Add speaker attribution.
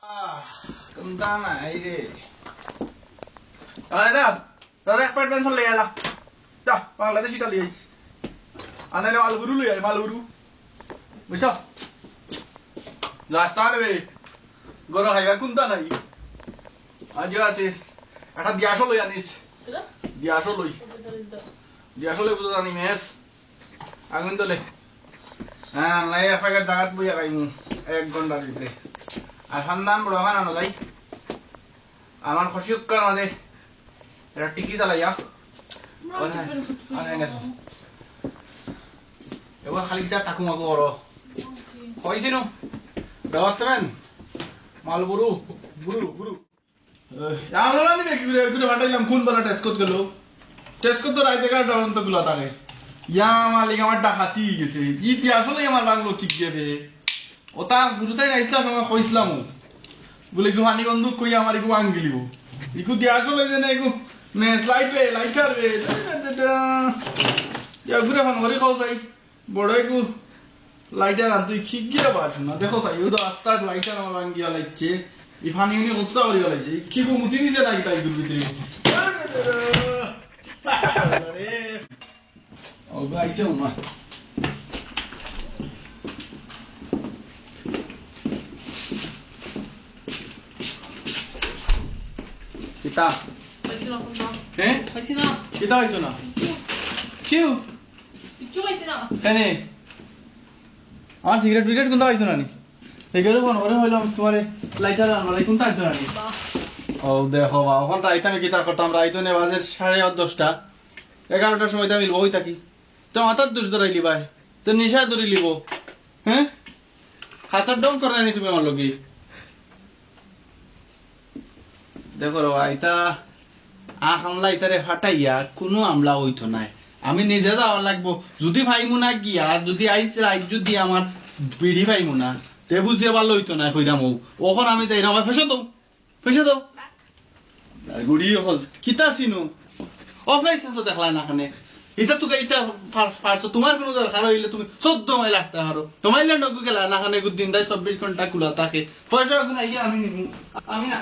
Speaker 1: Kentang aja. Ada dah. Dah expert pencil le ala. Dah, Bangladeshi ka liye. Ana ne malburu le ay malburu. বুঝছো last আর বে গরো হাইবার কোনটা নাই আজ আছে একটা দিয়াশো লই আনিস দিয়াশো লই বুঝো জানি মেস আগুন তোলে হ্যাঁ লাই এফাইকার জাগাত বইয়া গাইমু 1 ঘন্টা ভিতরে আর খানদান বড় বানানো যাই আমার খুশিক কর আমাদের এটা টিকি চালাইয়া এবার খালি যা তাকুমাকো করো হয়েছে নো রাওয়াতমান মালবুরু বুরু আমরা নি দেখি গুলো ফাটাইলাম কোন বলা টেস্ট করতে রাইতে কার ডাউন তো গুলো থাকে ইয়া মালিক আমার ডাকাতি গেছে ইতি আসলে আমার বাংলো ঠিক যাবে ওটা গুরুতাই না ইসলাম সময় কইছিলাম বলে গো হানি বন্ধু কই আমার ইকু আঙ্গিলিব ইকু দি আসলে যে না ইকু মে স্লাইড রে লাইটার রে ইয়া গুরে ফোন করে কও যাই বড় ইকু লাইটার আন তুই ঠিক গিয়া পারছ না দেখো তাই ও তো আস্তার লাইটার আমার আঙ্গিয়া লাগছে ইফানি উনি উৎসাহ করিয়া লাগছে কি গো মুতি দিছে নাকি তাই গুলো ভিতরে আরে ও গাইছে না কিতা
Speaker 2: Paisino kuma.
Speaker 1: হ্যাঁ
Speaker 2: Paisino.
Speaker 1: কিতা হইছো না কিউ
Speaker 2: Kichu paisino.
Speaker 1: কেন আমার সিগারেট বিগারেট কোনটা হইছো না নি সিগারেট কোন ওরে হইলাম তোমার লাইটার আনবালাই কোনটা হইছো না নি ও দেখো বা ওখান রাইতে আমি কিতা করতাম রাইতে নে বাজে 10:30 11টার সময় আমি লই থাকি তো মাথার দোষ ধরাইলি ভাই তো নিশা ধরি লিব হ্যাঁ হাসার ডন করে নি তুমি আমার লগি দেখো রে আইতা হামলা ইতারে ফাটাইয়া কোনো আমলা হইতো নাই আমি নিজে যাওয়া লাগবো যদি ভাইমু না গিয়া যদি আইস রাইট যদি আমার বিড়ি ভাইমু না তে বুঝিয়ে ভালো হইতো না কইরাম ওখন আমি যাই আমার ফেসে দাও গুড়ি হল কিতা সিনু অফলাইন সেন্স দেখলা না খানে এটা তো এইটা ফারছো তোমার কোনো দরকার হইলে তুমি 14 মাইল লাগতে হারো তোমার ল্যান্ড গেলা না খানে দিন 24 ঘন্টা খোলা থাকে পয়সা গুনা আমি না